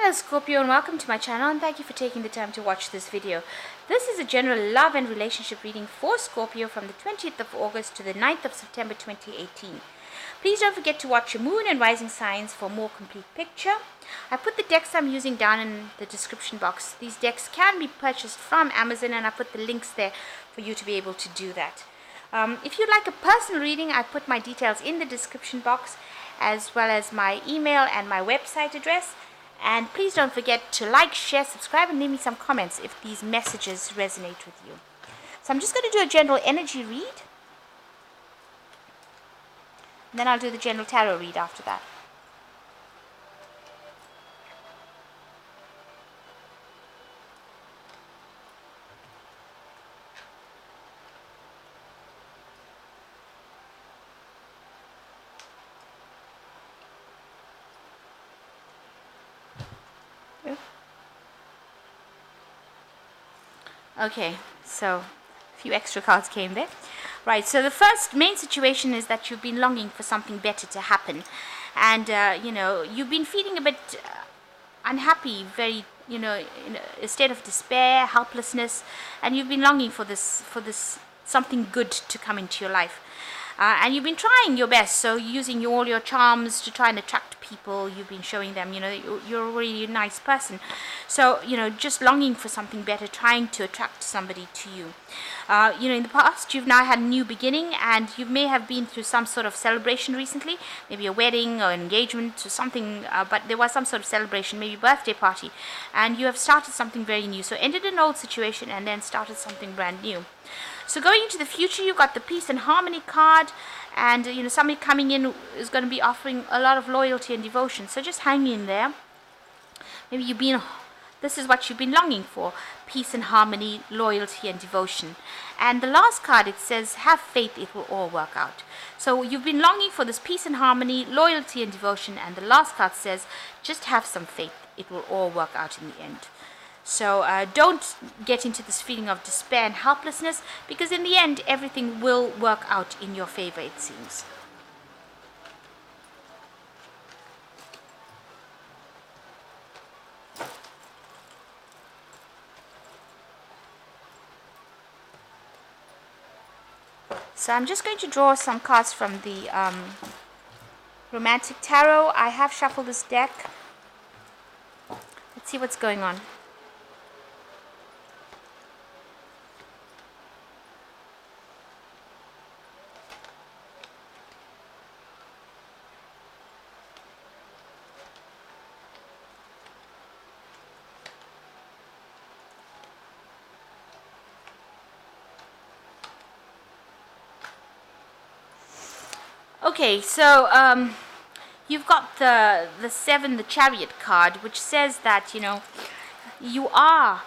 Hello Scorpio, and welcome to my channel, and thank you for taking the time to watch this video. This is a general love and relationship reading for Scorpio from the 20th of August to the 9th of September 2018. Please don't forget to watch your moon and rising signs for a more complete picture. I put the decks I'm using down in the description box. These decks can be purchased from Amazon, and I put the links there for you to be able to do that. If you'd like a personal reading, I put my details in the description box, as well as my email and my website address. And please don't forget to like, share, subscribe, and leave me some comments if these messages resonate with you. So I'm just going to do a general energy read, and then I'll do the general tarot read after that. Okay, so a few extra cards came there. Right, so the first main situation is that you've been longing for something better to happen. And, you've been feeling a bit unhappy, very, in a state of despair, helplessness. And you've been longing for this something good to come into your life. And you've been trying your best, so using all your charms to try and attract people. You've been showing them, you're a really nice person. So, just longing for something better, trying to attract somebody to you. In the past, you've now had a new beginning, and you may have been through some sort of celebration recently, maybe a wedding or an engagement or something, but there was some sort of celebration, maybe birthday party, and you have started something very new. So ended an old situation and then started something brand new. So going into the future, you've got the peace and harmony card, and somebody coming in is going to be offering a lot of loyalty and devotion. So just hang in there. Maybe this is what you've been longing for: peace and harmony, loyalty and devotion. And the last card, it says, have faith, it will all work out. So you've been longing for this peace and harmony, loyalty and devotion, and the last card says, just have some faith, it will all work out in the end. So don't get into this feeling of despair and helplessness, because in the end, everything will work out in your favor, it seems. So I'm just going to draw some cards from the Romantic Tarot. I have shuffled this deck. Let's see what's going on. Okay, so you've got the 7, the Chariot card, which says that, you are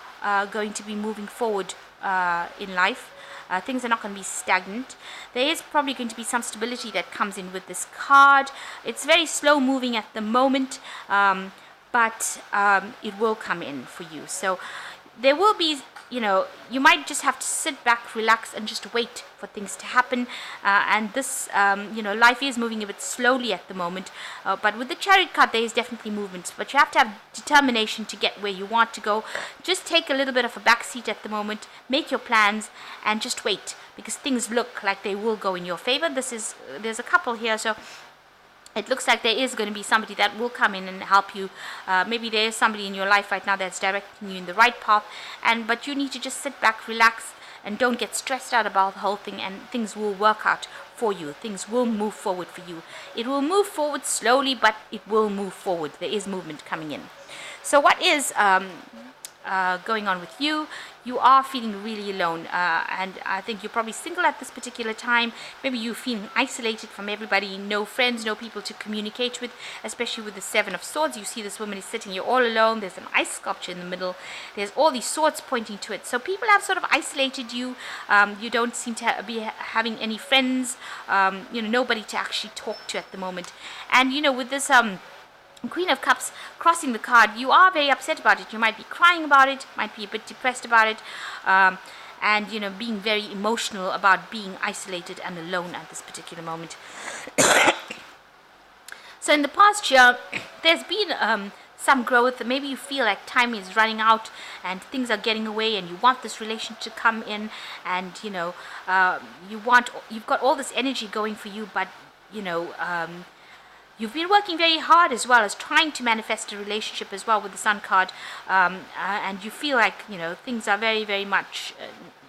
going to be moving forward in life. Things are not going to be stagnant. There is probably going to be some stability that comes in with this card. It's very slow moving at the moment, but it will come in for you. So there will be, you might just have to sit back, relax, and just wait for things to happen. And this, life is moving a bit slowly at the moment. But with the Chariot card, there is definitely movement. But you have to have determination to get where you want to go. Just take a little bit of a back seat at the moment. Make your plans and just wait, because things look like they will go in your favor. There's a couple here, so it looks like there is going to be somebody that will come in and help you. Maybe there is somebody in your life right now that's directing you in the right path, but you need to just sit back, relax, and don't get stressed out about the whole thing, and things will work out for you. Things will move forward for you. It will move forward slowly, but it will move forward. There is movement coming in. So what is going on with you? You are feeling really alone, and I think you're probably single at this particular time. Maybe you're feeling isolated from everybody, no friends, no people to communicate with, especially with the 7 of Swords. You see this woman is sitting here all alone. There's an ice sculpture in the middle. There's all these swords pointing to it. So people have sort of isolated you. You don't seem to be having any friends, nobody to actually talk to at the moment. And, with this Queen of Cups crossing the card, you are very upset about it. You might be crying about it, might be a bit depressed about it, and being very emotional about being isolated and alone at this particular moment. So in the past year, there's been some growth. Maybe you feel like time is running out and things are getting away, and you want this relationship to come in, and you've got all this energy going for you, but you've been working very hard as well as trying to manifest a relationship as well with the Sun card, and you feel like things are very, very much.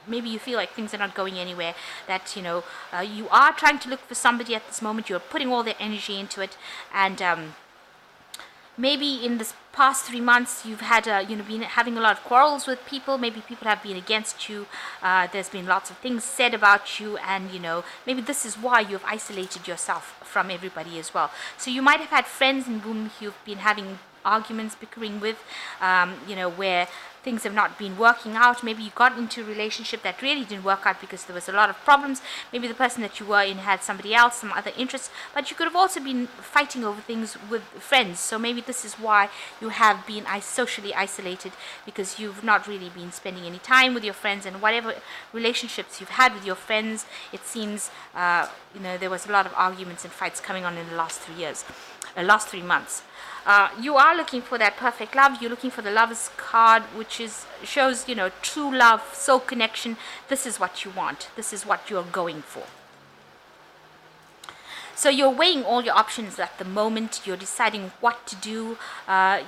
Maybe you feel like things are not going anywhere. That you are trying to look for somebody at this moment. You're putting all their energy into it, and maybe in this past 3 months you've had been having a lot of quarrels with people. Maybe people have been against you. There's been lots of things said about you, and maybe this is why you've isolated yourself from everybody as well. So you might have had friends in whom you've been having arguments, bickering with, where things have not been working out. Maybe you got into a relationship that really didn't work out because there was a lot of problems. Maybe the person that you were in had somebody else, some other interests, but you could have also been fighting over things with friends. So maybe this is why you have been socially isolated, because you've not really been spending any time with your friends, and whatever relationships you've had with your friends, it seems there was a lot of arguments and fights coming on in the last 3 months. You are looking for that perfect love. You're looking for the Lover's card, which shows true love, soul connection. This is what you want. This is what you're going for. So you're weighing all your options at the moment. You're deciding what to do.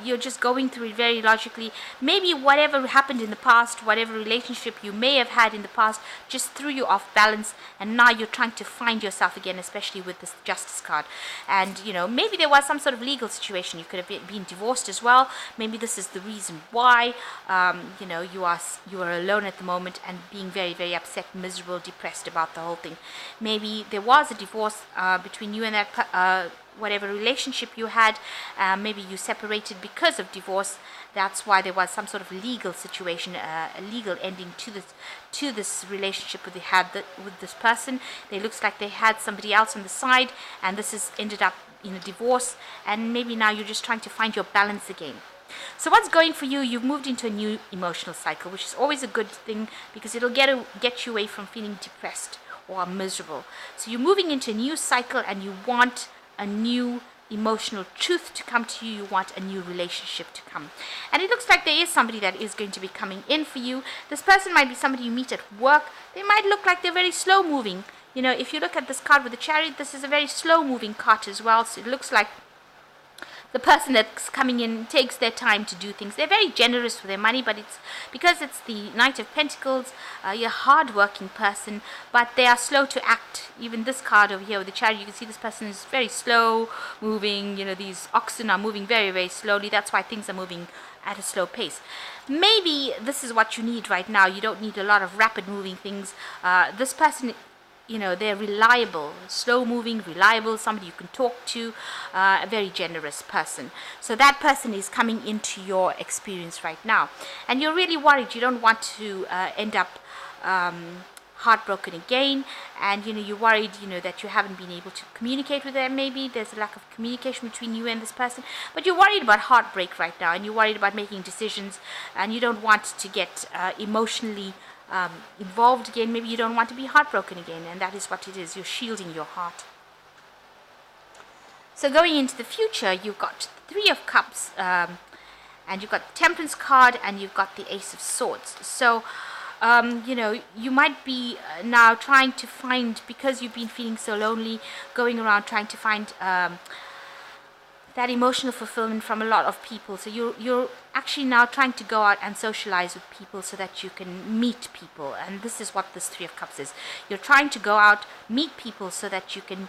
You're just going through it very logically. Maybe whatever happened in the past, whatever relationship you may have had in the past, just threw you off balance, and now you're trying to find yourself again, especially with this Justice card. And maybe there was some sort of legal situation. You could have been divorced as well. Maybe this is the reason why you are alone at the moment and being very, very upset, miserable, depressed about the whole thing. Maybe there was a divorce between you and that whatever relationship you had. Maybe you separated because of divorce. That's why there was some sort of legal situation, a legal ending to this relationship with this person. It looks like they had somebody else on the side, and this has ended up in a divorce, and maybe now you're just trying to find your balance again. So what's going for you? You've moved into a new emotional cycle, which is always a good thing, because it'll get you away from feeling depressed or miserable. So you're moving into a new cycle, and you want a new emotional truth to come to you. You want a new relationship to come, and it looks like there is somebody that is going to be coming in for you. This person might be somebody you meet at work. They might look like they're very slow moving. If you look at this card with the Chariot, this is a very slow moving card as well. So it looks like the person that's coming in takes their time to do things. They're very generous with their money, but it's because it's the Knight of Pentacles. You're a hard-working person, but they are slow to act. Even this card over here with the Chariot, you can see this person is very slow moving. These oxen are moving very, very slowly. That's why things are moving at a slow pace. Maybe this is what you need right now. You don't need a lot of rapid moving things. This person, they're reliable, slow moving, reliable, somebody you can talk to, a very generous person. So that person is coming into your experience right now. And you're really worried. You don't want to end up heartbroken again. And, you're worried, that you haven't been able to communicate with them. Maybe there's a lack of communication between you and this person. But you're worried about heartbreak right now. And you're worried about making decisions. And you don't want to get emotionally involved again. Maybe you don't want to be heartbroken again, and that is what it is. You're shielding your heart. So going into the future, you've got the Three of Cups, and you've got the Temperance card, and you've got the Ace of Swords. So you might be now trying to find, because you've been feeling so lonely, going around trying to find that emotional fulfillment from a lot of people. So you're actually now trying to go out and socialize with people so that you can meet people. And this is what this Three of Cups is. You're trying to go out, meet people so that you can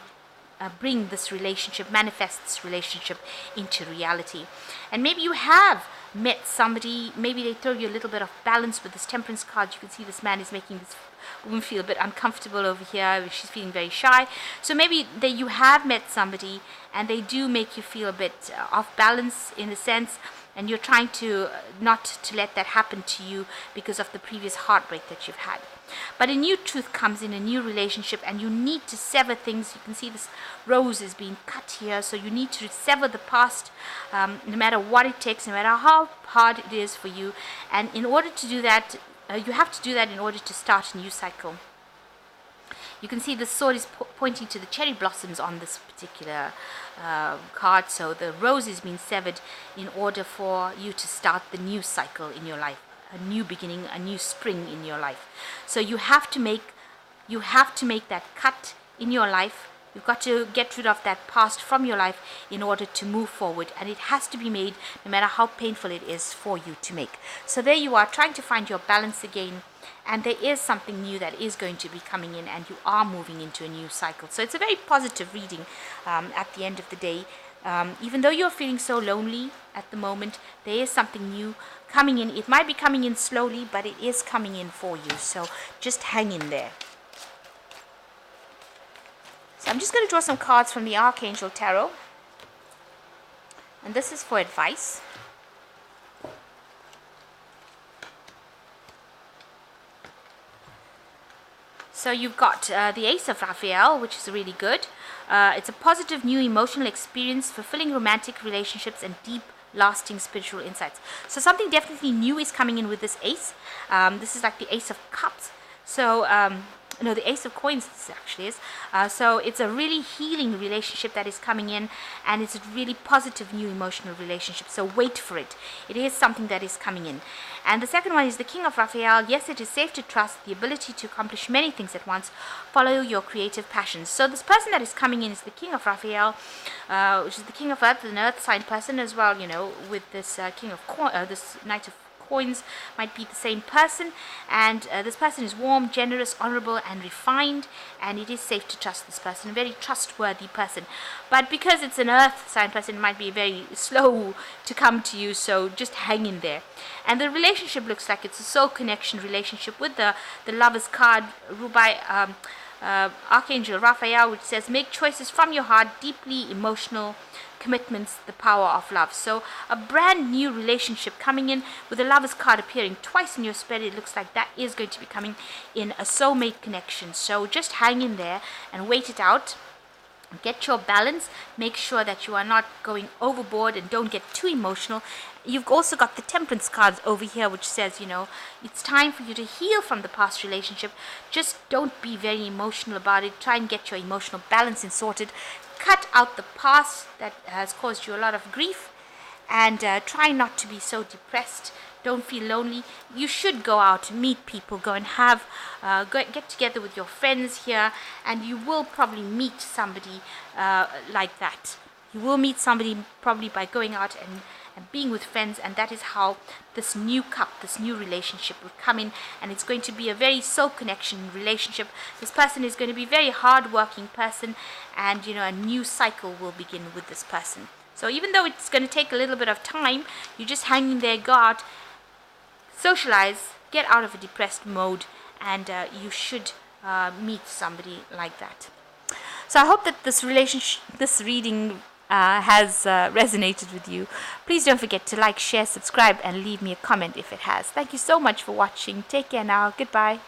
bring this relationship, manifest this relationship into reality. And maybe you have met somebody, maybe they throw you a little bit of balance with this Temperance card. You can see this man is making this woman feel a bit uncomfortable over here. She's feeling very shy. So maybe you have met somebody and they do make you feel a bit off balance in a sense, and you're trying to not to let that happen to you because of the previous heartbreak that you've had. But a new truth comes in, a new relationship, and you need to sever things. You can see this rose is being cut here, so you need to sever the past, no matter what it takes, no matter how hard it is for you. And in order to do that, you have to do that in order to start a new cycle. You can see the sword is pointing to the cherry blossoms on this particular card. So the rose is being severed in order for you to start the new cycle in your life, a new beginning, a new spring in your life. So you have to make that cut in your life. You've got to get rid of that past from your life in order to move forward, and it has to be made no matter how painful it is for you to make. So there you are, trying to find your balance again, and there is something new that is going to be coming in, and you are moving into a new cycle. So it's a very positive reading at the end of the day. Even though you're feeling so lonely at the moment, there is something new coming in. It might be coming in slowly, but it is coming in for you. So just hang in there. So I'm just going to draw some cards from the Archangel Tarot. And this is for advice. So you've got the Ace of Raphael, which is really good. It's a positive new emotional experience, fulfilling romantic relationships and deep lasting spiritual insights. So something definitely new is coming in with this ace. This is like the Ace of Cups. So no, the Ace of Coins this actually is. So it's a really healing relationship that is coming in, and it's a really positive new emotional relationship. So wait for it. It is something that is coming in. And the second one is the King of Raphael. Yes, it is safe to trust the ability to accomplish many things at once. Follow your creative passions. So this person that is coming in is the King of Raphael, which is the King of Earth, an Earth sign person as well. You know, with this this Knight of Coins might be the same person, and this person is warm, generous, honorable, and refined, and it is safe to trust this person, a very trustworthy person. But because it's an earth sign person, it might be very slow to come to you, so just hang in there. And the relationship looks like it's a soul connection relationship with the Lover's card ruled by Archangel Raphael, which says make choices from your heart, deeply emotional commitments, the power of love. So a brand new relationship coming in with the Lover's card appearing twice in your spread. It looks like that is going to be coming in, a soulmate connection. So just hang in there and wait it out. Get your balance. Make sure that you are not going overboard and don't get too emotional. You've also got the Temperance cards over here, which says, you know, it's time for you to heal from the past relationship. Just don't be very emotional about it. Try and get your emotional balance sorted. Cut out the past that has caused you a lot of grief, and try not to be so depressed. Don't feel lonely. You should go out, meet people, go and have get together with your friends here, and you will probably meet somebody like that. You will meet somebody probably by going out and being with friends, and that is how this new cup, this new relationship will come in, and it's going to be a very soul connection relationship. This person is going to be a very hard-working person, and you know, a new cycle will begin with this person. So even though it's going to take a little bit of time, you just hang in there, go out, socialize, get out of a depressed mode, and you should meet somebody like that. So I hope that this reading has resonated with you. Please don't forget to like, share, subscribe, and leave me a comment if it has. Thank you so much for watching. Take care now. Goodbye.